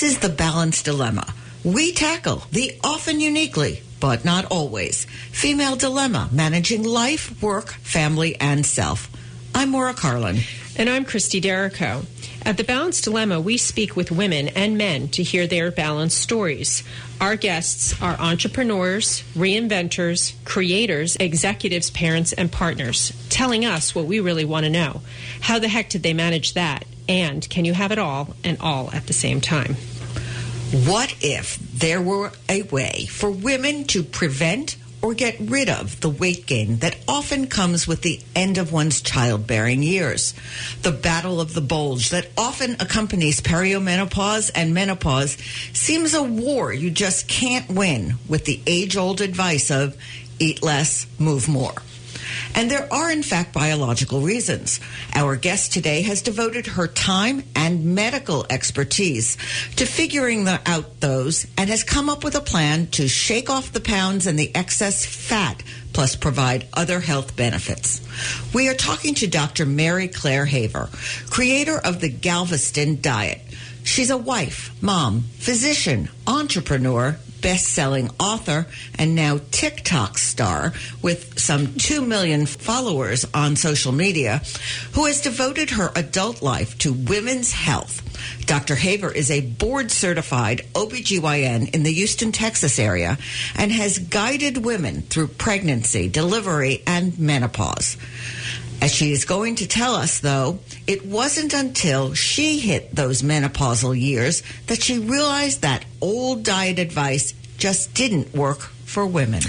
is The Balance Dilemma. We tackle the often uniquely, but not always, female dilemma managing life, work, family, and self. I'm Maura Carlin. And I'm Christie Derrico. At The Balance Dilemma, we speak with women and men to hear their balanced stories. Our guests are entrepreneurs, reinventors, creators, executives, parents, and partners, telling us what we really want to know. How the heck did they manage that? And can you have it all and all at the same time? What if there were a way for women to prevent or get rid of the weight gain that often comes with the end of one's childbearing years? The battle of the bulge that often accompanies perimenopause and menopause seems a war you just can't win with the age-old advice of eat less, move more. And there are, in fact, biological reasons. Our guest today has devoted her time and medical expertise to figuring out those and has come up with a plan to shake off the pounds and the excess fat, plus provide other health benefits. We are talking to Dr. Mary Claire Haver, creator of the Galveston Diet. She's a wife, mom, physician, entrepreneur, best-selling author, and now TikTok star with some 2 million followers on social media, who has devoted her adult life to women's health. Dr. Haver is a board-certified OB-GYN in the Houston, Texas area and has guided women through pregnancy, delivery, and menopause. As she is going to tell us, though, it wasn't until she hit those menopausal years that she realized that old diet advice just didn't work for women.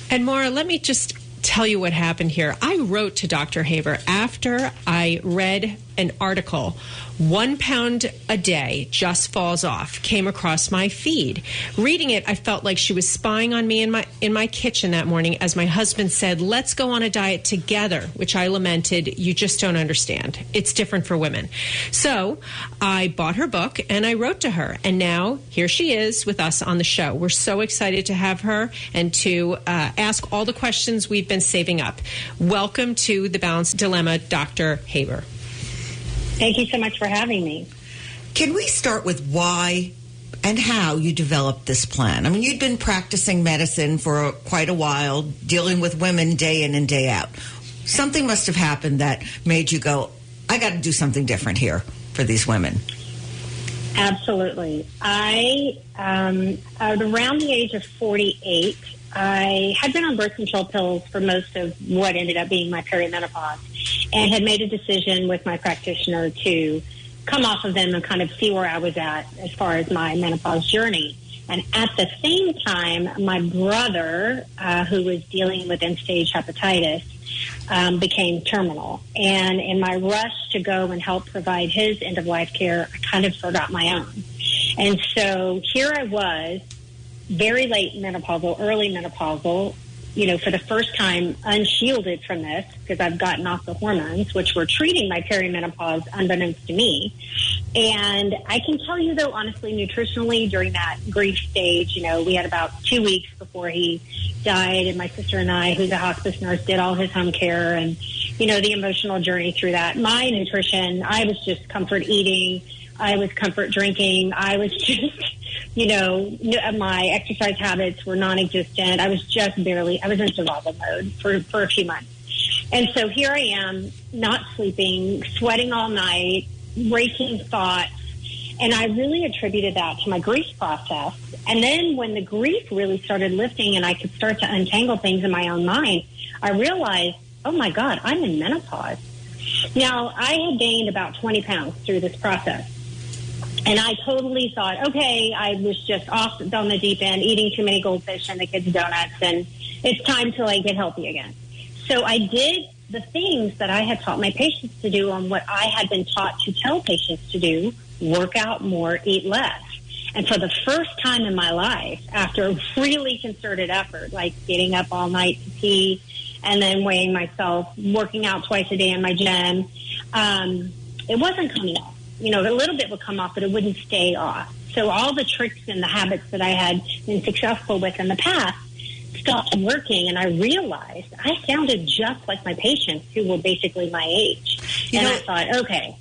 And Maura, let me just tell you what happened here. I wrote to Dr. Haver after I read an article, 1 pound a day just falls off, came across my feed. Reading it, I felt like she was spying on me in my kitchen that morning as my husband said, let's go on a diet together, which I lamented, you just don't understand. It's different for women. So I bought her book and I wrote to her. And now here she is with us on the show. We're so excited to have her and to ask all the questions we've been saving up. Welcome to The Balance Dilemma, Dr. Haver. Thank you so much for having me. Can we start with why and how you developed this plan? I mean, you'd been practicing medicine for quite a while, dealing with women day in and day out. Something must have happened that made you go, I got to do something different here for these women. Absolutely. I, around the age of 48, I had been on birth control pills for most of what ended up being my perimenopause and had made a decision with my practitioner to come off of them and kind of see where I was at as far as my menopause journey. And at the same time, my brother, who was dealing with end-stage hepatitis, became terminal. And in my rush to go and help provide his end-of-life care, I kind of forgot my own. And so here I was, very late menopausal, early menopausal, for the first time unshielded from this because I've gotten off the hormones, which were treating my perimenopause unbeknownst to me. And I can tell you, though, honestly, nutritionally, during that grief stage, we had about 2 weeks before he died, and my sister and I, who's a hospice nurse, did all his home care and, the emotional journey through that. My nutrition, I was just comfort eating. I was comfort drinking. I was just, my exercise habits were non-existent. I was I was in survival mode for a few months. And so here I am, not sleeping, sweating all night, racing thoughts. And I really attributed that to my grief process. And then when the grief really started lifting and I could start to untangle things in my own mind, I realized, oh my God, I'm in menopause. Now, I had gained about 20 pounds through this process. And I totally thought, okay, I was just off on the deep end, eating too many goldfish and the kids' donuts, and it's time to get healthy again. So I did the things that I had taught my patients to do on what I had been taught to tell patients to do: work out more, eat less. And for the first time in my life, after a really concerted effort, like getting up all night to pee and then weighing myself, working out twice a day in my gym, it wasn't coming off. A little bit would come off, but it wouldn't stay off. So all the tricks and the habits that I had been successful with in the past stopped working, and I realized I sounded just like my patients who were basically my age. I thought, okay,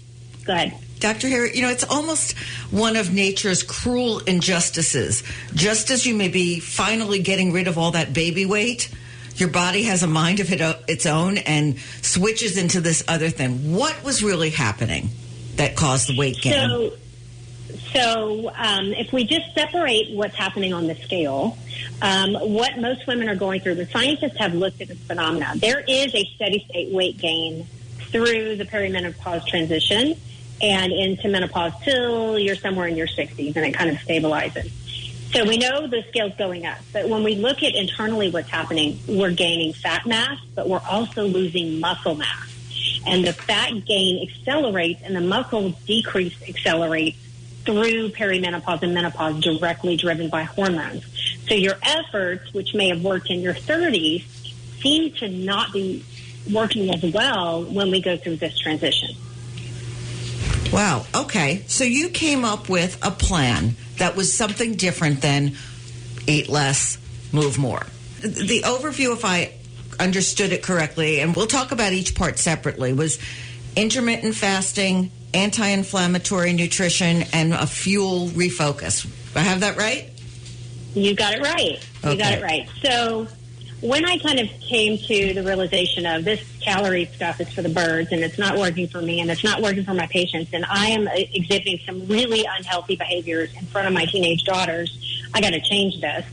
go ahead. Dr. Harry, it's almost one of nature's cruel injustices. Just as you may be finally getting rid of all that baby weight, your body has a mind of its own and switches into this other thing. What was really happening that caused the weight gain? So if we just separate what's happening on the scale, what most women are going through, the scientists have looked at this phenomena. There is a steady state weight gain through the perimenopause transition and into menopause till you're somewhere in your 60s, and it kind of stabilizes. So we know the scale's going up. But when we look at internally what's happening, we're gaining fat mass, but we're also losing muscle mass. And the fat gain accelerates and the muscle decrease accelerates through perimenopause and menopause, directly driven by hormones. So your efforts, which may have worked in your 30s, seem to not be working as well when we go through this transition. Wow. Okay. So you came up with a plan that was something different than eat less, move more. The overview, if I understood it correctly, and we'll talk about each part separately, was intermittent fasting, anti-inflammatory nutrition, and a fuel refocus. I have that right? You got it right. Okay. You got it right. So when I kind of came to the realization of this calorie stuff is for the birds and it's not working for me and it's not working for my patients, and I am exhibiting some really unhealthy behaviors in front of my teenage daughters, I got to change this.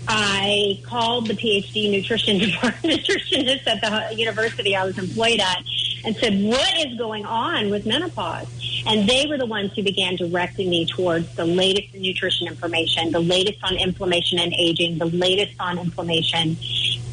I called the PhD nutritionist at the university I was employed at and said, what is going on with menopause? And they were the ones who began directing me towards the latest in nutrition information, the latest on inflammation and aging, the latest on inflammation,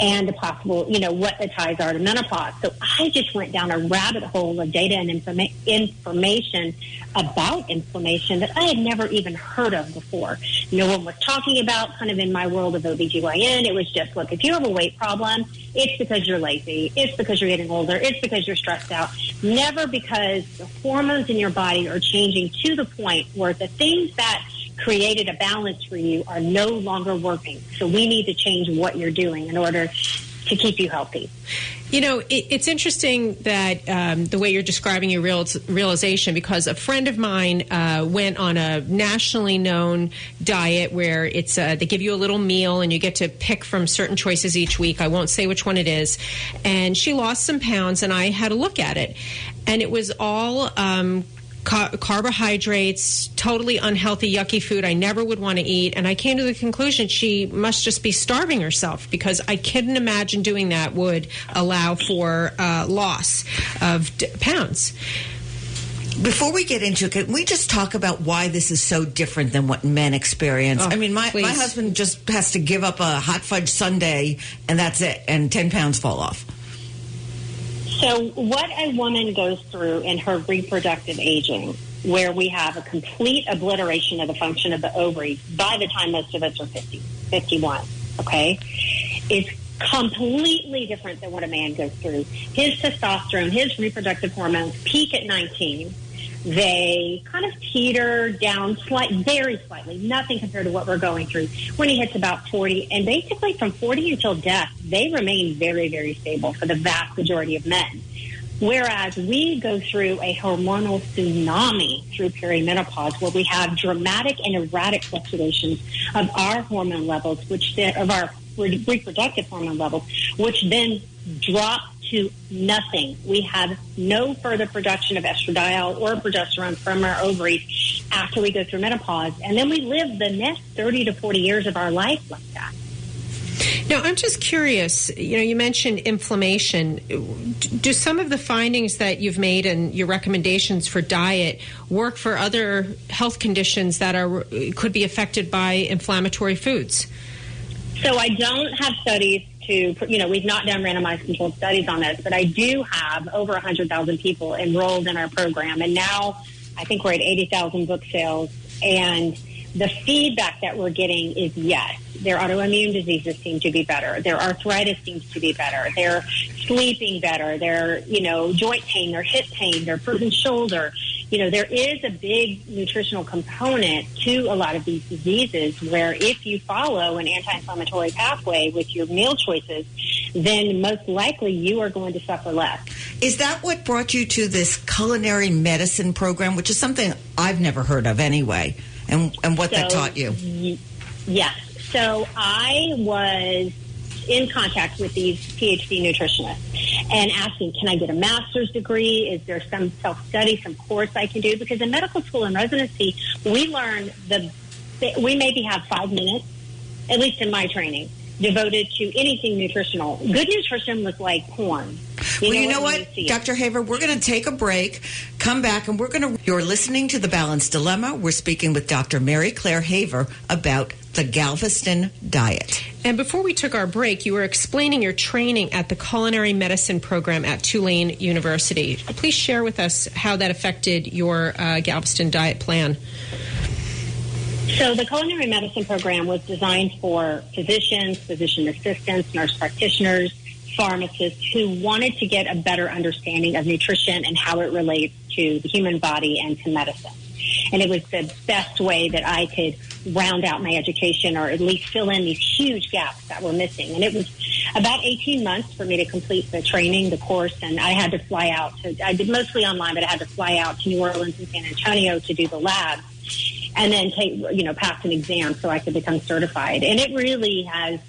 and the possible, what the ties are to menopause. So I just went down a rabbit hole of data and information about inflammation that I had never even heard of before. No one was talking about kind of in my world of OB-GYN. It was just, look, if you have a weight problem, it's because you're lazy. It's because you're getting older. It's because you're stressed out. Never because the hormones in your body are changing to the point where the things that created a balance for you are no longer working. So we need to change what you're doing in order to keep you healthy. It's interesting that the way you're describing your realization, because a friend of mine went on a nationally known diet where it's they give you a little meal and you get to pick from certain choices each week. I won't say which one it is. And she lost some pounds, and I had a look at it. And it was all carbohydrates, totally unhealthy, yucky food I never would want to eat. And I came to the conclusion she must just be starving herself, because I couldn't imagine doing that would allow for loss of pounds. Before we get into it, can we just talk about why this is so different than what men experience? I mean, my husband just has to give up a hot fudge sundae, and that's it, and 10 pounds fall off. So what a woman goes through in her reproductive aging, where we have a complete obliteration of the function of the ovaries by the time most of us are 50, 51, okay, is completely different than what a man goes through. His testosterone, his reproductive hormones peak at 19. They kind of teeter down very slightly, nothing compared to what we're going through when he hits about 40. And basically from 40 until death, they remain very, very stable for the vast majority of men. Whereas we go through a hormonal tsunami through perimenopause, where we have dramatic and erratic fluctuations of our hormone levels, of our reproductive hormone levels, which then drop to nothing. We have no further production of estradiol or progesterone from our ovaries after we go through menopause. And then we live the next 30 to 40 years of our life like that. Now, I'm just curious, you mentioned inflammation. Do some of the findings that you've made and your recommendations for diet work for other health conditions that could be affected by inflammatory foods? So I don't have studies we've not done randomized controlled studies on this, but I do have over 100,000 people enrolled in our program. And now I think we're at 80,000 book sales. And the feedback that we're getting is yes, their autoimmune diseases seem to be better. Their arthritis seems to be better. They're sleeping better. Their, joint pain, their hip pain, their frozen shoulder. There is a big nutritional component to a lot of these diseases where if you follow an anti-inflammatory pathway with your meal choices, then most likely you are going to suffer less. Is that what brought you to this culinary medicine program, which is something I've never heard of anyway, and what that taught you? Yes. So I was in contact with these PhD nutritionists and asking, can I get a master's degree? Is there some self-study, some course I can do? Because in medical school and residency, we learn we maybe have 5 minutes, at least in my training, devoted to anything nutritional. Good nutrition was like porn. You know what, Dr. Haver, we're going to take a break, come back, and you're listening to The Balanced Dilemma. We're speaking with Dr. Mary Claire Haver about the Galveston Diet. And before we took our break, you were explaining your training at the culinary medicine program at Tulane University. Please share with us how that affected your Galveston Diet plan. So the culinary medicine program was designed for physicians, physician assistants, nurse practitioners, pharmacists who wanted to get a better understanding of nutrition and how it relates to the human body and to medicine. And it was the best way that I could round out my education, or at least fill in these huge gaps that were missing. And it was about 18 months for me to complete the training, the course, and I had to fly out. I did mostly online, but I had to fly out to New Orleans and San Antonio to do the lab, and then pass an exam so I could become certified. And it really has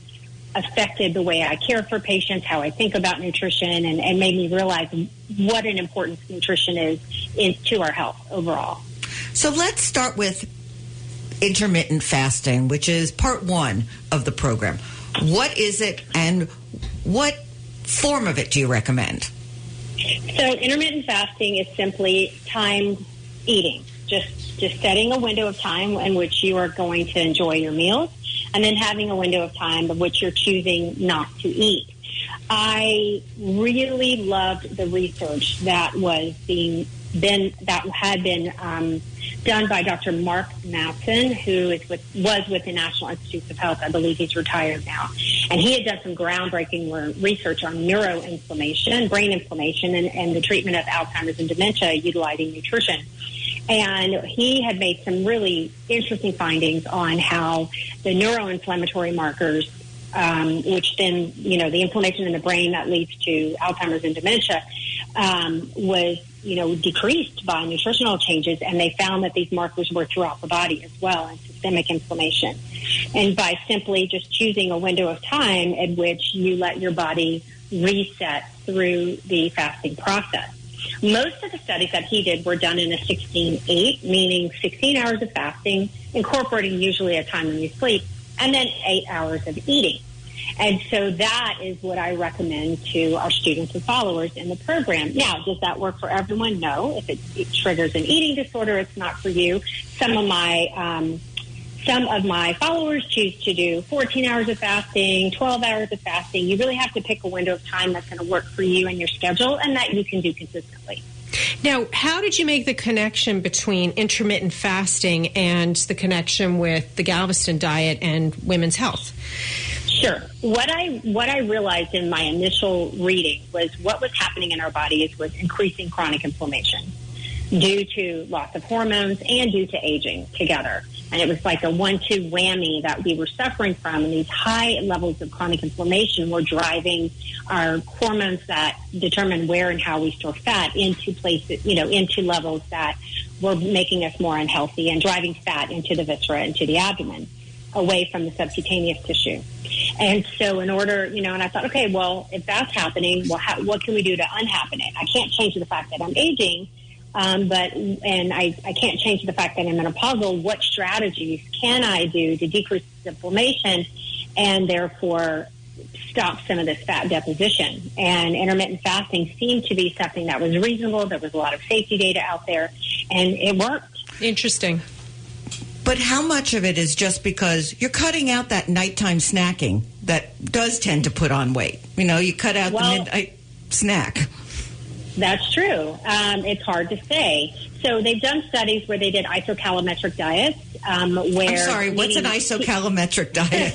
affected the way I care for patients, how I think about nutrition, and made me realize what an importance nutrition is to our health overall. So let's start with intermittent fasting, which is part 1 of the program. What is it, and what form of it do you recommend? So intermittent fasting is simply timed eating, just setting a window of time in which you are going to enjoy your meals, and then having a window of time of which you're choosing not to eat. I really loved the research that had been done by Dr. Mark Matson, who was with the National Institutes of Health. I believe he's retired now. And he had done some groundbreaking research on neuroinflammation, brain inflammation, and the treatment of Alzheimer's and dementia utilizing nutrition. And he had made some really interesting findings on how the neuroinflammatory markers, which then, the inflammation in the brain that leads to Alzheimer's and dementia, was decreased by nutritional changes, and they found that these markers were throughout the body as well, and systemic inflammation. And by simply just choosing a window of time at which you let your body reset through the fasting process. Most of the studies that he did were done in a 16-8, meaning 16 hours of fasting, incorporating usually a time when you sleep, and then 8 hours of eating. And so that is what I recommend to our students and followers in the program. Now, does that work for everyone? No. If it triggers an eating disorder, it's not for you. Some of my followers choose to do 14 hours of fasting, 12 hours of fasting. You really have to pick a window of time that's going to work for you and your schedule, and that you can do consistently. Now, how did you make the connection between intermittent fasting and the connection with the Galveston Diet and women's health? Sure. What I realized in my initial reading was what was happening in our bodies was increasing chronic inflammation due to loss of hormones and due to aging together. And it was like a 1-2 whammy that we were suffering from. And these high levels of chronic inflammation were driving our hormones that determine where and how we store fat into places, into levels that were making us more unhealthy and driving fat into the viscera, into the abdomen, away from the subcutaneous tissue. And so in order, and I thought, okay, well, if that's happening, well, what can we do to unhappen it? I can't change the fact that I'm aging, but I can't change the fact that I'm menopausal. What strategies can I do to decrease inflammation and therefore stop some of this fat deposition? And intermittent fasting seemed to be something that was reasonable. There was a lot of safety data out there, and it worked. Interesting. But how much of it is just because you're cutting out that nighttime snacking that does tend to put on weight? You cut out the midnight snack. That's true. It's hard to say. So they've done studies where they did isocalometric diets. I'm sorry, what's an isocalometric diet?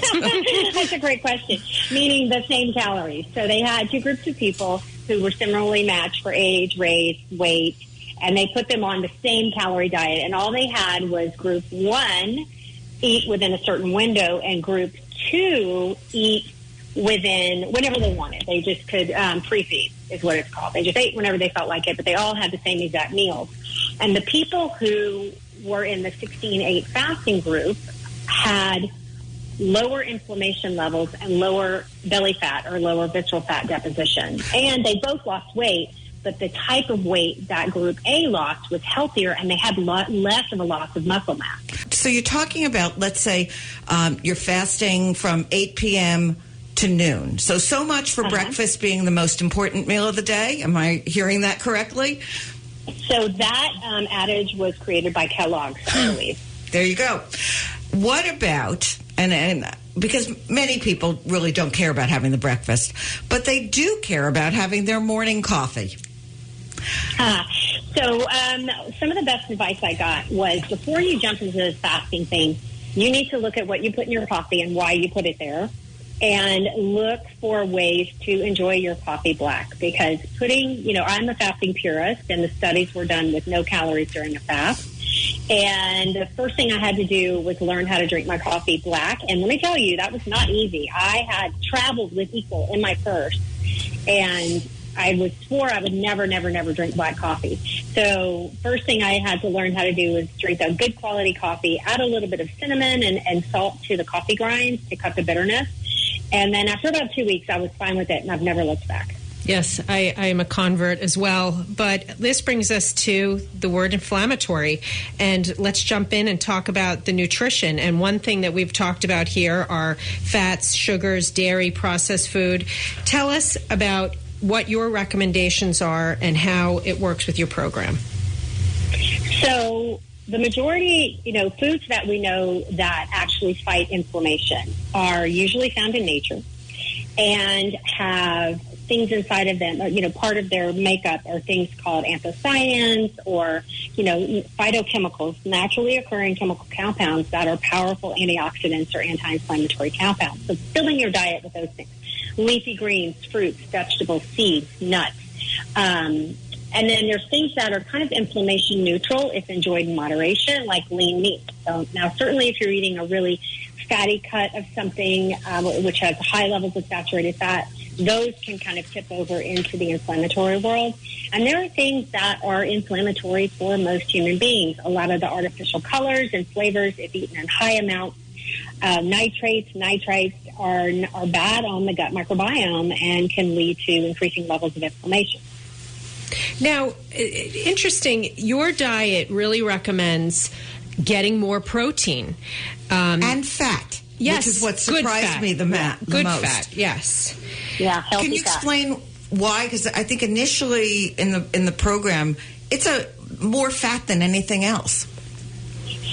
That's a great question. Meaning the same calories. So they had 2 groups of people who were similarly matched for age, race, weight, and they put them on the same calorie diet. And all they had was group 1 eat within a certain window and group 2 eat whenever they wanted. They just could pre-feed is what it's called. They just ate whenever they felt like it, but they all had the same exact meals. And the people who were in the 16-8 fasting group had lower inflammation levels and lower belly fat or lower visceral fat deposition. And they both lost weight, but the type of weight that group A lost was healthier, and they had less of a loss of muscle mass. So you're talking about, let's say, you're fasting from 8 p.m. to noon. So much for breakfast being the most important meal of the day. Am I hearing that correctly? So that adage was created by Kellogg's, I believe. There you go. What about, and because many people really don't care about having the breakfast, but they do care about having their morning coffee. So some of the best advice I got was, before you jump into this fasting thing, you need to look at what you put in your coffee and why you put it there, and look for ways to enjoy your coffee black. Because I'm a fasting purist, and the studies were done with no calories during a fast. And the first thing I had to do was learn how to drink my coffee black. And let me tell you, that was not easy. I had traveled with Equal in my purse, and I swore I would never drink black coffee. So first thing I had to learn how to do was drink a good quality coffee, add a little bit of cinnamon and salt to the coffee grinds to cut the bitterness. And then after about 2 weeks, I was fine with it, and I've never looked back. Yes, I am a convert as well. But this brings us to the word inflammatory. And let's jump in and talk about the nutrition. And one thing that we've talked about here are fats, sugars, dairy, processed food. Tell us about what your recommendations are and how it works with your program. So the majority, foods that we know that actually fight inflammation are usually found in nature and have things inside of them, part of their makeup are things called anthocyanins or, phytochemicals, naturally occurring chemical compounds that are powerful antioxidants or anti-inflammatory compounds. So filling your diet with those things. Leafy greens, fruits, vegetables, seeds, nuts. And then there's things that are kind of inflammation neutral if enjoyed in moderation, like lean meat. So now, certainly if you're eating a really fatty cut of something which has high levels of saturated fat, those can kind of tip over into the inflammatory world. And there are things that are inflammatory for most human beings. A lot of the artificial colors and flavors, if eaten in high amounts, nitrates are bad on the gut microbiome and can lead to increasing levels of inflammation. Now, interesting, your diet really recommends getting more protein. And fat. Yes. Which is what surprised me the most. Good fat, yes. Yeah, healthy Can you fat. explain why? Because I think initially in the program, it's a more fat than anything else.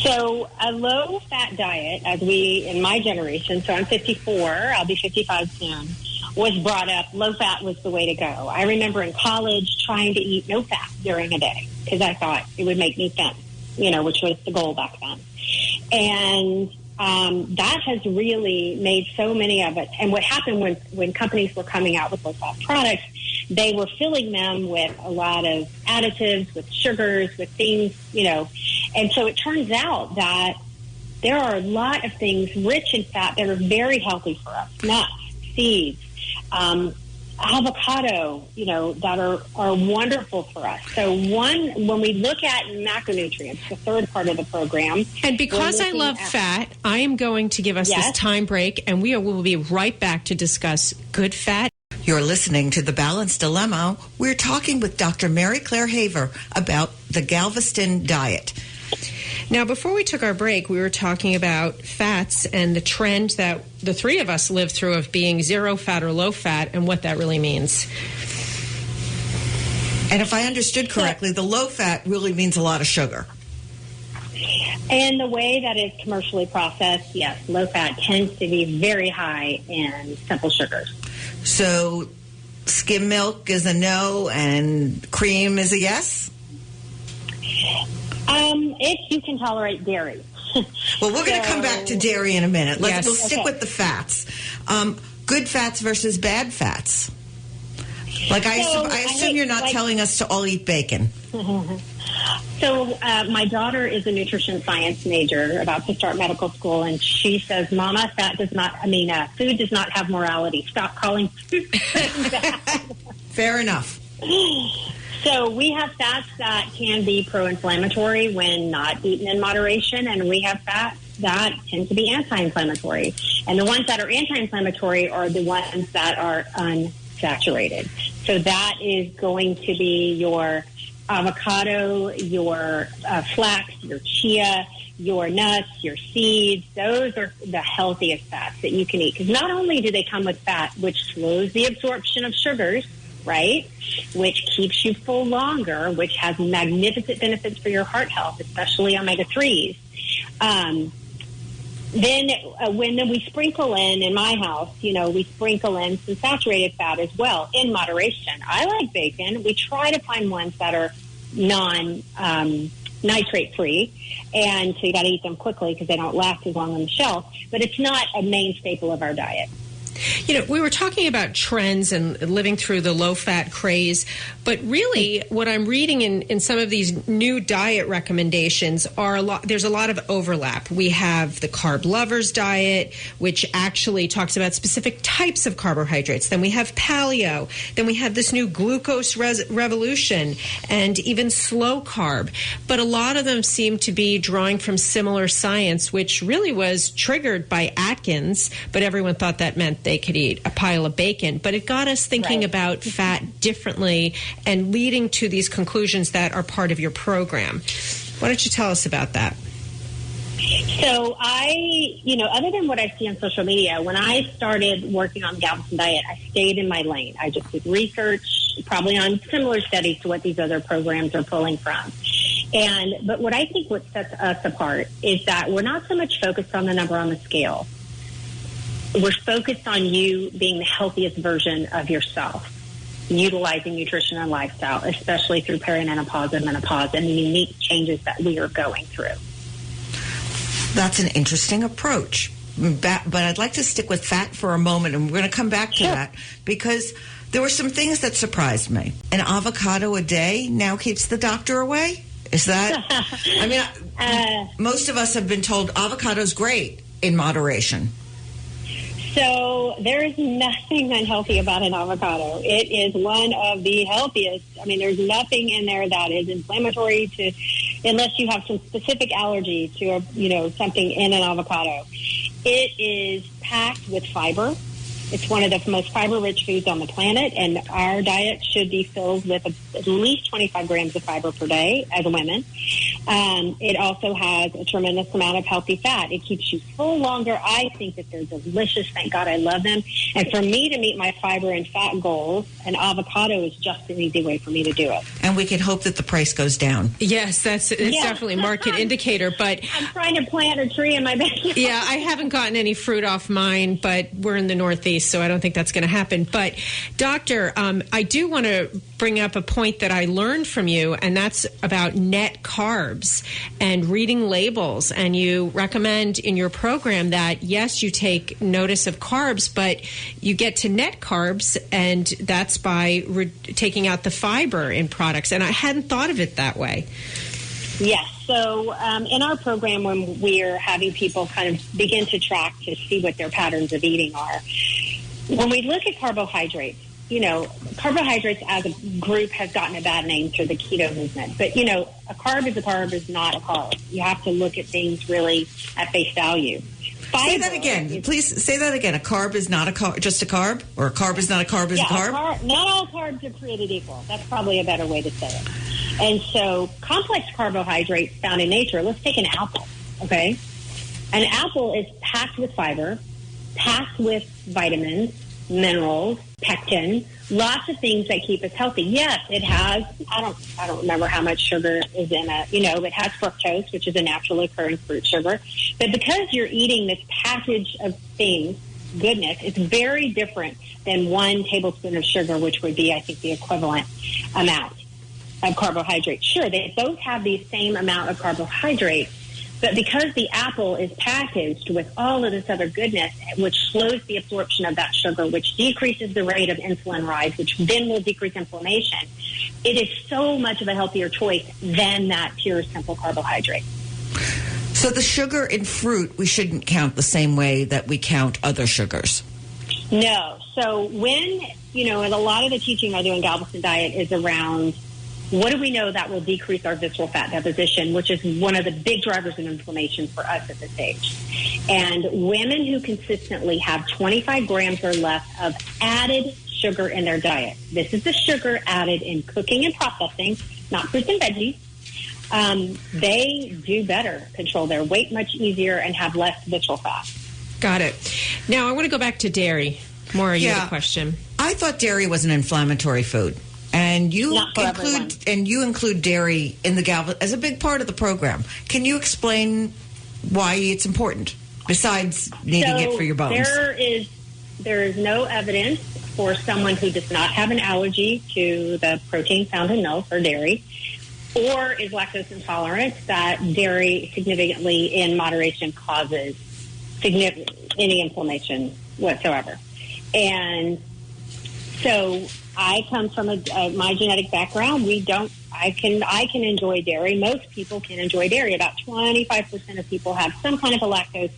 So a low-fat diet, as in my generation, so I'm 54, I'll be 55 soon, was brought up. Low-fat was the way to go. I remember in college trying to eat no fat during a day because I thought it would make me thin, which was the goal back then. And that has really made so many of it. And what happened when companies were coming out with low-fat products, they were filling them with a lot of additives, with sugars, with things, And so it turns out that there are a lot of things rich in fat that are very healthy for us. Nuts, seeds, avocado, that are wonderful for us. So when we look at macronutrients, the third part of the program. And because I love fat, I am going to give us this time break, and we will be right back to discuss good fat. You're listening to The Balanced Dilemma. We're talking with Dr. Mary Claire Haver about the Galveston Diet. Now, before we took our break, we were talking about fats and the trend that the three of us live through of being zero fat or low fat and what that really means. And if I understood correctly, the low fat really means a lot of sugar. And the way that it's commercially processed, yes, low fat tends to be very high in simple sugars. So skim milk is a no and cream is a yes? If you can tolerate dairy. Well, we're going to come back to dairy in a minute. We'll stick with the fats. Good fats versus bad fats. Like I assume you're not telling us to all eat bacon. So my daughter is a nutrition science major, about to start medical school, and she says, "Mama, food does not have morality. Stop calling food bad." Fair enough. So we have fats that can be pro-inflammatory when not eaten in moderation, and we have fats that tend to be anti-inflammatory. And the ones that are anti-inflammatory are the ones that are unsaturated. So that is going to be your avocado, your flax, your chia, your nuts, your seeds. Those are the healthiest fats that you can eat, because not only do they come with fat, which slows the absorption of sugars, right, which keeps you full longer, which has magnificent benefits for your heart health, especially omega-3s. Then when we sprinkle in my house, we sprinkle in some saturated fat as well in moderation. I like bacon. We try to find ones that are non-nitrate free, and so you got to eat them quickly because they don't last as long on the shelf. But it's not a main staple of our diet. We were talking about trends and living through the low-fat craze, but really what I'm reading in some of these new diet recommendations there's a lot of overlap. We have the Carb Lovers diet, which actually talks about specific types of carbohydrates. Then we have paleo. Then we have this new glucose revolution and even slow carb. But a lot of them seem to be drawing from similar science, which really was triggered by Atkins, but everyone thought that meant they could eat a pile of bacon. But it got us thinking about fat differently and leading to these conclusions that are part of your program. Why don't you tell us about that? So other than what I see on social media, when I started working on the Galveston Diet, I stayed in my lane. I just did research, probably on similar studies to what these other programs are pulling from. But what I think what sets us apart is that we're not so much focused on the number on the scale. We're focused on you being the healthiest version of yourself, utilizing nutrition and lifestyle, especially through perimenopause and menopause and the unique changes that we are going through. That's an interesting approach. But I'd like to stick with fat for a moment, and we're going to come back to that, because there were some things that surprised me. An avocado a day now keeps the doctor away? Is that? Most of us have been told avocado's great in moderation. So there is nothing unhealthy about an avocado. It is one of the healthiest. There's nothing in there that is inflammatory unless you have some specific allergy to something in an avocado. It is packed with fiber. It's one of the most fiber-rich foods on the planet, and our diet should be filled with at least 25 grams of fiber per day as women. It also has a tremendous amount of healthy fat. It keeps you full longer. I think that they're delicious. Thank God I love them. And for me to meet my fiber and fat goals, an avocado is just an easy way for me to do it. And we can hope that the price goes down. Yes, it's definitely a market indicator. But I'm trying to plant a tree in my backyard. Yeah, I haven't gotten any fruit off mine, but we're in the Northeast, so I don't think that's going to happen. But, Doctor, I do want to bring up a point that I learned from you, and that's about net carbs and reading labels. And you recommend in your program that, yes, you take notice of carbs, but you get to net carbs, and that's by taking out the fiber in products. And I hadn't thought of it that way. Yes. So in our program, when we're having people kind of begin to track to see what their patterns of eating are, when we look at carbohydrates, carbohydrates as a group has gotten a bad name through the keto movement. But, a carb is not a carb. You have to look at things really at face value. Say that again. Please say that again. A carb is not just a carb? Or a carb is not a carb is a carb? Not all carbs are created equal. That's probably a better way to say it. And so complex carbohydrates found in nature, let's take an apple, okay? An apple is packed with fiber, packed with vitamins, minerals, pectin, lots of things that keep us healthy. Yes, it has, I don't remember how much sugar is in it. It has fructose, which is a naturally occurring fruit sugar. But because you're eating this package of things, goodness, it's very different than 1 tablespoon of sugar, which would be, I think, the equivalent amount of carbohydrates. Sure, they both have the same amount of carbohydrates, But because the apple is packaged with all of this other goodness, which slows the absorption of that sugar, which decreases the rate of insulin rise, which then will decrease inflammation, it is so much of a healthier choice than that pure, simple carbohydrate. So the sugar in fruit, we shouldn't count the same way that we count other sugars. No. So when, and a lot of the teaching I do in Galveston Diet is around what do we know that will decrease our visceral fat deposition, which is one of the big drivers of inflammation for us at this age. And women who consistently have 25 grams or less of added sugar in their diet, this is the sugar added in cooking and processing, not fruits and veggies, they do better, control their weight much easier, and have less visceral fat. Got it. Now, I want to go back to dairy. Maura, you had a question. I thought dairy was an inflammatory food. And you include dairy in the as a big part of the program. Can you explain why it's important besides needing it for your bones? There is no evidence for someone who does not have an allergy to the protein found in milk or dairy, or is lactose intolerant, that dairy significantly in moderation causes any inflammation whatsoever. And so I come from my genetic background. I can enjoy dairy. Most people can enjoy dairy. About 25% of people have some kind of a lactose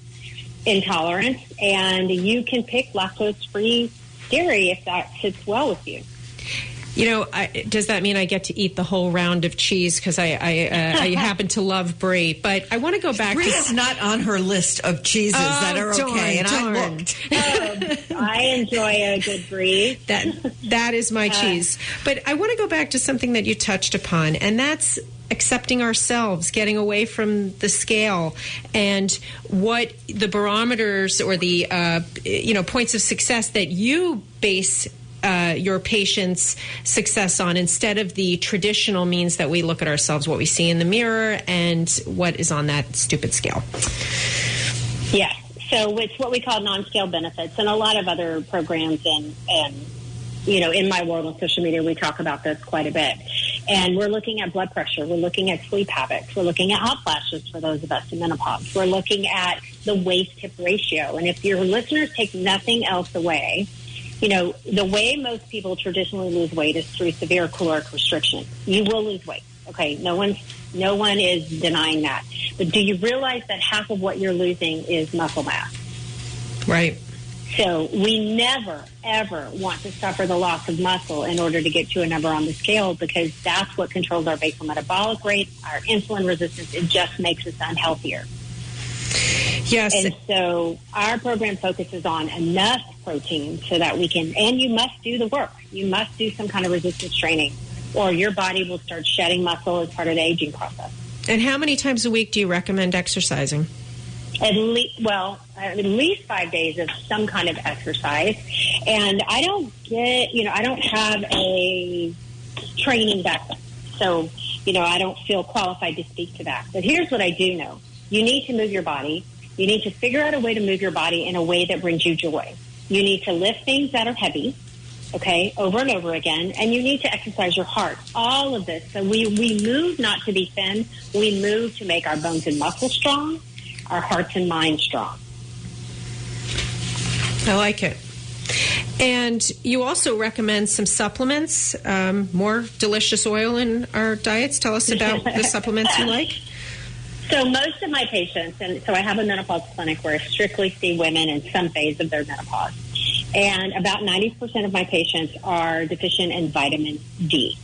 intolerance, and you can pick lactose-free dairy if that sits well with you. Does that mean I get to eat the whole round of cheese? Because I happen to love brie. But I want to go back. Brie is not on her list of cheeses that are okay, and I looked. I enjoy a good brie. That is my cheese. But I want to go back to something that you touched upon, and that's accepting ourselves, getting away from the scale, and what the barometers or the points of success that you base your patient's success on, instead of the traditional means that we look at ourselves, what we see in the mirror, and what is on that stupid scale. Yes. So it's what we call non-scale benefits, and a lot of other programs and in my world on social media, we talk about this quite a bit. And we're looking at blood pressure. We're looking at sleep habits. We're looking at hot flashes for those of us in menopause. We're looking at the waist-hip ratio. And if your listeners take nothing else away, the way most people traditionally lose weight is through severe caloric restriction. You will lose weight. Okay, no one is denying that. But do you realize that half of what you're losing is muscle mass? Right. So we never, ever want to suffer the loss of muscle in order to get to a number on the scale, because that's what controls our basal metabolic rate, our insulin resistance. It just makes us unhealthier. Yes. And so our program focuses on enough protein so that we can, and you must do the work. You must do some kind of resistance training, or your body will start shedding muscle as part of the aging process. And how many times a week do you recommend exercising? At least 5 days of some kind of exercise. And I don't have a training background. So, I don't feel qualified to speak to that. But here's what I do know. You need to move your body. You need to figure out a way to move your body in a way that brings you joy. You need to lift things that are heavy, okay, over and over again, and you need to exercise your heart. All of this. So we move not to be thin. We move to make our bones and muscles strong, our hearts and minds strong. I like it. And you also recommend some supplements, more delicious oil in our diets. Tell us about the supplements you like. So most of my patients, and so I have a menopause clinic where I strictly see women in some phase of their menopause. And about 90% of my patients are deficient in vitamin D.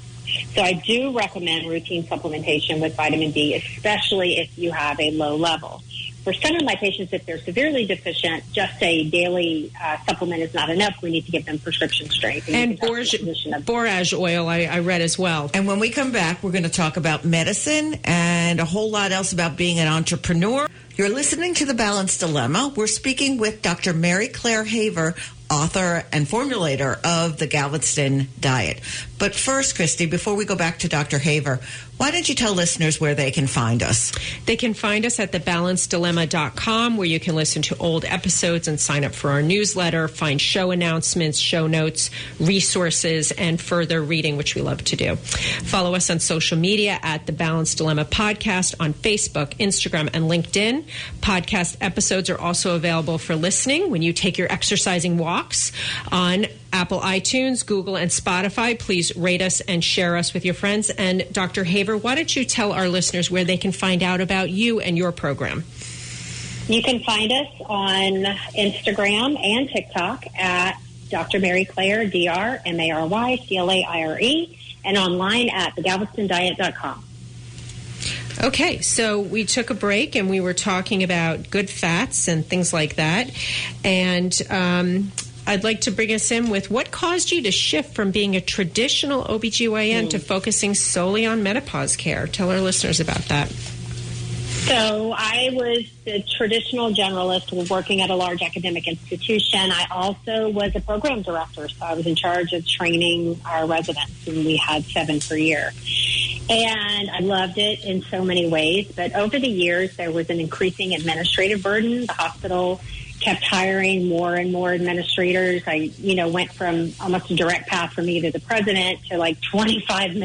So I do recommend routine supplementation with vitamin D, especially if you have a low level. For some of my patients, if they're severely deficient, just a daily supplement is not enough. We need to give them prescription strength. And borage oil, I read as well. And when we come back, we're going to talk about medicine and a whole lot else about being an entrepreneur. You're listening to The Balanced Dilemma. We're speaking with Dr. Mary Claire Haver, author and formulator of the Galveston Diet. But first, Christie, before we go back to Dr. Haver, why don't you tell listeners where they can find us? They can find us at thebalancedilemma.com, where you can listen to old episodes and sign up for our newsletter, find show announcements, show notes, resources, and further reading, which we love to do. Follow us on social media at The Balanced Dilemma Podcast on Facebook, Instagram, and LinkedIn. Podcast episodes are also available for listening when you take your exercising walks on Apple iTunes, Google, and Spotify. Please rate us and share us with your friends. And Dr. Haver, why don't you tell our listeners where they can find out about you and your program? You can find us on Instagram and TikTok at Dr. Mary Claire, DrMaryClaire, and online at thegalvestondiet.com. Okay, so we took a break and we were talking about good fats and things like that. And I'd like to bring us in with what caused you to shift from being a traditional OB-GYN to focusing solely on menopause care. Tell our listeners about that. So I was the traditional generalist working at a large academic institution. I also was a program director, so I was in charge of training our residents, and we had 7 per year. And I loved it in so many ways, but over the years there was an increasing administrative burden. The hospital kept hiring more and more administrators. I, went from almost a direct path for me to the president to like 25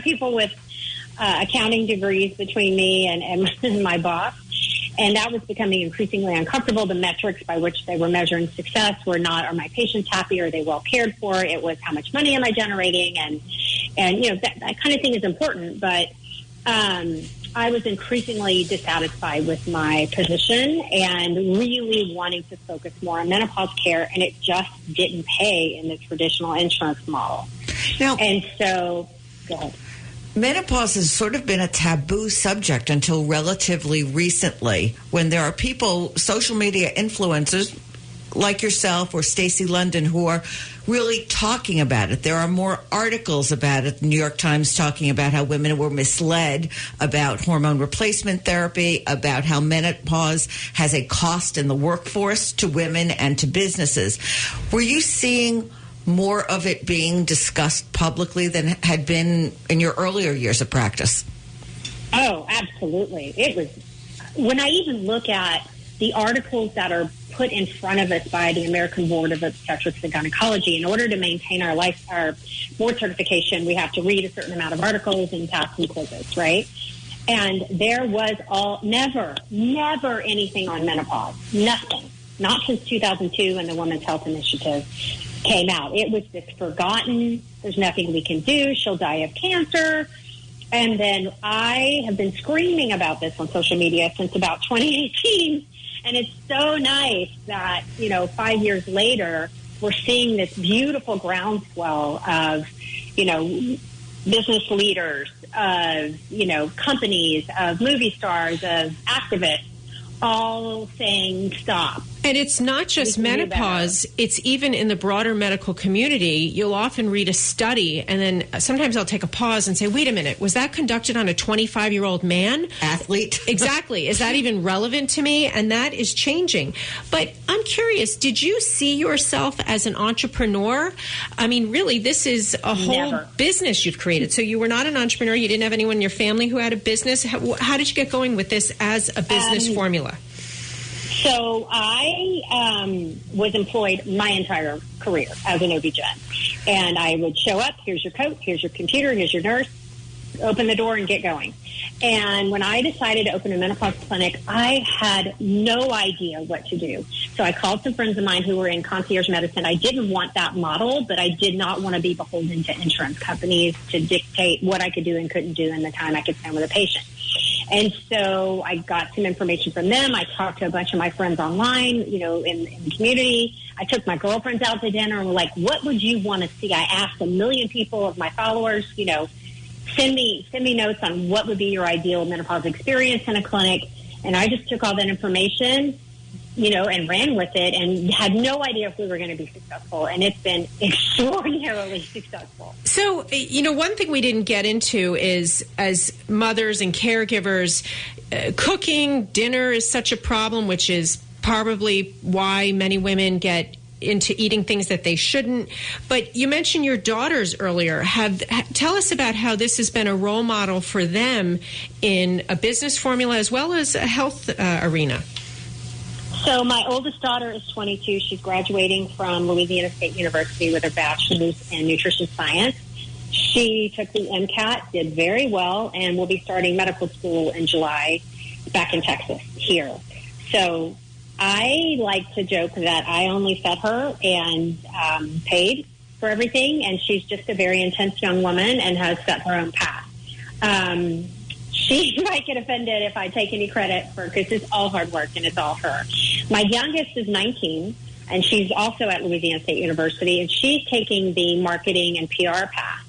people with accounting degrees between me and my boss. And that was becoming increasingly uncomfortable. The metrics by which they were measuring success were not, are my patients happy? Are they well cared for? It was, how much money am I generating? And that kind of thing is important. But I was increasingly dissatisfied with my position and really wanting to focus more on menopause care. And it just didn't pay in the traditional insurance model. Now, and so, go ahead. Menopause has sort of been a taboo subject until relatively recently, when there are people, social media influencers like yourself or Stacey London, who are really talking about it. There are more articles about it. The New York Times talking about how women were misled about hormone replacement therapy, about how menopause has a cost in the workforce to women and to businesses. Were you seeing more of it being discussed publicly than had been in your earlier years of practice? Oh, absolutely. It was, when I even look at the articles that are put in front of us by the American Board of Obstetrics and Gynecology, in order to maintain our board certification, we have to read a certain amount of articles and pass some quizzes, right? And there was never anything on menopause. Nothing. Not since 2002 and the Women's Health Initiative came out. It was just forgotten. There's nothing we can do. She'll die of cancer. And then I have been screaming about this on social media since about 2018. And it's so nice that, 5 years later, we're seeing this beautiful groundswell of, business leaders, of, companies, of movie stars, of activists, all saying stop. And it's not just menopause, it's even in the broader medical community. You'll often read a study, and then sometimes I'll take a pause and say, wait a minute, was that conducted on a 25-year-old man? Athlete. Exactly. Is that even relevant to me? And that is changing. But I'm curious, did you see yourself as an entrepreneur? I mean, really, this is a whole business you've created. So you were not an entrepreneur. You didn't have anyone in your family who had a business. How did you get going with this as a business formula? So I was employed my entire career as an OB-GYN. And I would show up, here's your coat, here's your computer, here's your nurse, open the door and get going. And when I decided to open a menopause clinic, I had no idea what to do. So I called some friends of mine who were in concierge medicine. I didn't want that model, but I did not want to be beholden to insurance companies to dictate what I could do and couldn't do in the time I could spend with a patient. And so I got some information from them. I talked to a bunch of my friends online, in the community. I took my girlfriends out to dinner and were like, what would you want to see? I asked 1 million people of my followers, send me notes on what would be your ideal menopause experience in a clinic. And I just took all that information, and ran with it and had no idea if we were going to be successful. And it's been extraordinarily successful. So, one thing we didn't get into is, as mothers and caregivers, cooking dinner is such a problem, which is probably why many women get into eating things that they shouldn't. But you mentioned your daughters earlier. Tell us about how this has been a role model for them in a business formula as well as a health arena. So my oldest daughter is 22. She's graduating from Louisiana State University with her bachelor's in nutrition science. She took the MCAT, did very well, and will be starting medical school in July back in Texas here. So I like to joke that I only fed her and paid for everything, and she's just a very intense young woman and has set her own path. She might get offended if I take any credit for, because it's all hard work and it's all her. My youngest is 19, and she's also at Louisiana State University, and she's taking the marketing and PR path.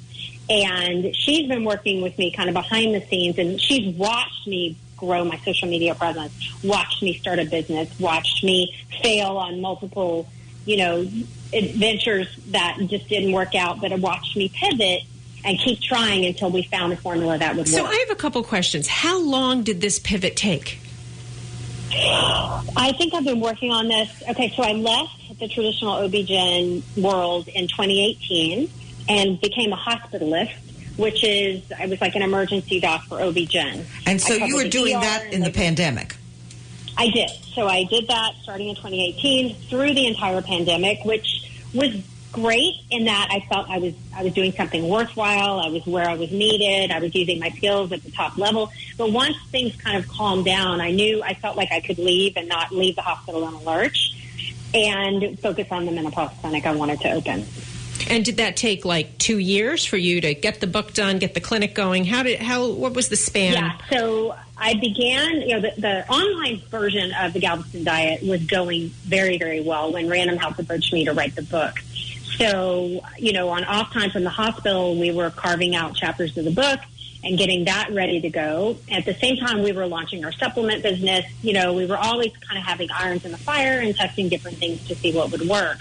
And she's been working with me kind of behind the scenes, and she's watched me grow my social media presence, watched me start a business, watched me fail on multiple, adventures that just didn't work out, but watched me pivot and keep trying until we found a formula that would work. So I have a couple questions. How long did this pivot take? I think I've been working on this. Okay, so I left the traditional OB-GYN world in 2018 and became a hospitalist, which is, I was like an emergency doc for OB-GYN. And so you were doing that in the pandemic? I did. So I did that starting in 2018 through the entire pandemic, which was great in that I felt I was doing something worthwhile. I was where I was needed. I was using my skills at the top level. But once things kind of calmed down, I felt like I could leave and not leave the hospital in a lurch and focus on the menopause clinic I wanted to open. And did that take like 2 years for you to get the book done, get the clinic going? What was the span? Yeah, so I began, the online version of the Galveston Diet was going very, very well when Random House approached me to write the book. So, on off time from the hospital, we were carving out chapters of the book and getting that ready to go. At the same time, we were launching our supplement business. We were always kind of having irons in the fire and testing different things to see what would work.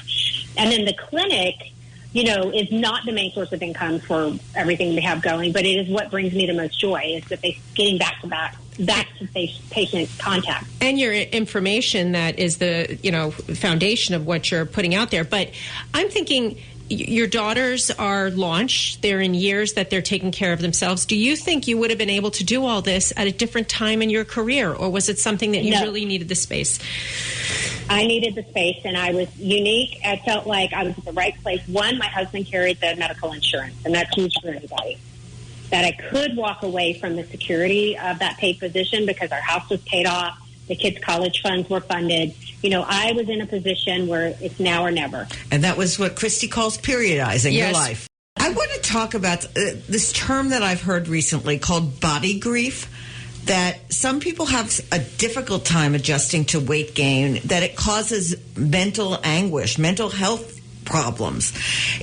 And then the clinic, is not the main source of income for everything we have going, but it is what brings me the most joy, is that getting back to patient contact. And your information that is the, foundation of what you're putting out there. But I'm thinking your daughters are launched. They're in years that they're taking care of themselves. Do you think you would have been able to do all this at a different time in your career, or was it something that you really needed the space? I needed the space, and I was unique. I felt like I was at the right place. One, my husband carried the medical insurance, and that's huge for anybody. That I could walk away from the security of that paid position because our house was paid off, the kids' college funds were funded. I was in a position where it's now or never. And that was what Christie calls periodizing your life. I want to talk about this term that I've heard recently called body grief, that some people have a difficult time adjusting to weight gain, that it causes mental anguish, mental health problems.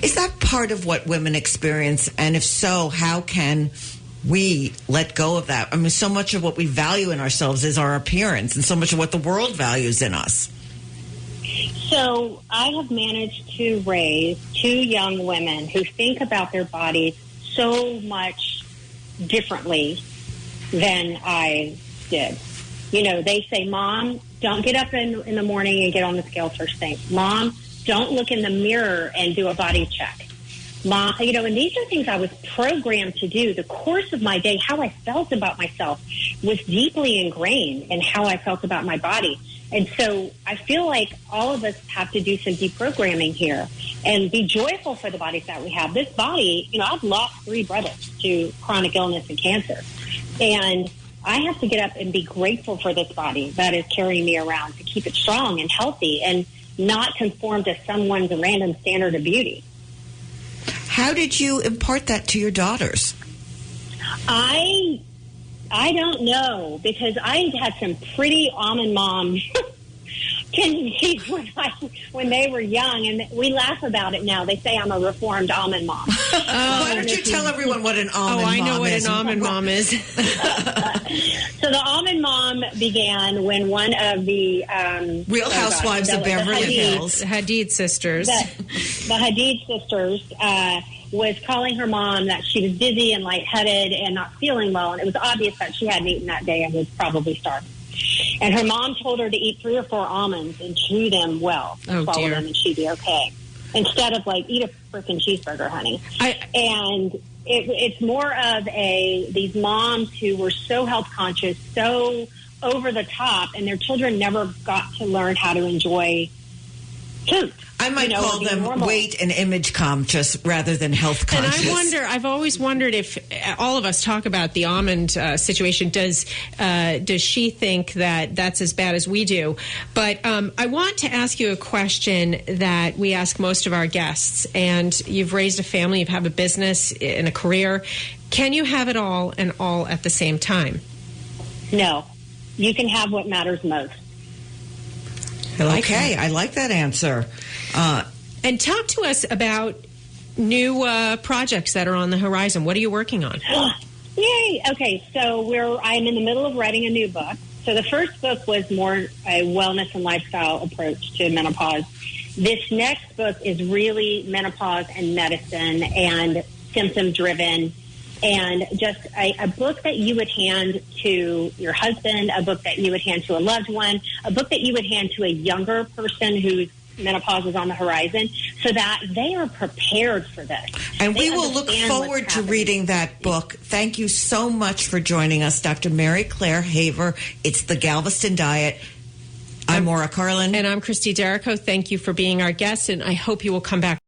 Is that part of what women experience? And if so, how can we let go of that? I mean, so much of what we value in ourselves is our appearance, and so much of what the world values in us. So I have managed to raise 2 young women who think about their bodies so much differently than I did. They say, Mom, don't get up in the morning and get on the scale first thing. Mom, don't look in the mirror and do a body check. Mom, and these are things I was programmed to do. The course of my day, how I felt about myself was deeply ingrained in how I felt about my body. And so I feel like all of us have to do some deprogramming here and be joyful for the bodies that we have. This body, I've lost 3 brothers to chronic illness and cancer. And I have to get up and be grateful for this body that is carrying me around to keep it strong and healthy and not conform to someone's random standard of beauty. How did you impart that to your daughters? I don't know, because I had some pretty almond mom tendencies when they were young, and we laugh about it now. They say I'm a reformed almond mom. Why don't you tell everyone what an almond mom is? I know what an almond mom is. So the almond mom began when one of the Real Housewives of Beverly Hills, Hadid sisters, the Hadid sisters, was calling her mom that she was dizzy and lightheaded and not feeling well, and it was obvious that she hadn't eaten that day and was probably starving. And her mom told her to eat 3 or 4 almonds and chew them well, swallow dear. them, and she'd be okay. Instead of like, eat a freaking cheeseburger, honey. And it's more of these moms who were so health conscious, so over the top, and their children never got to learn how to enjoy food. I might call them normal. weight and image conscious rather than health conscious. And I've always wondered if all of us talk about the almond situation. Does she think that that's as bad as we do? But I want to ask you a question that we ask most of our guests. And you've raised a family, you have a business and a career. Can you have it all and all at the same time? No. You can have what matters most. I like that answer. And talk to us about new projects that are on the horizon. What are you working on? Yay! Okay, so I'm in the middle of writing a new book. So the first book was more a wellness and lifestyle approach to menopause. This next book is really menopause and medicine and symptom-driven, and just a book that you would hand to your husband, a book that you would hand to a loved one, a book that you would hand to a younger person whose menopause is on the horizon, so that they are prepared for this. And we will look forward to reading that book. Thank you so much for joining us, Dr. Mary Claire Haver. It's the Galveston Diet. I'm Maura Carlin. And I'm Christie Derrico. Thank you for being our guest, and I hope you will come back.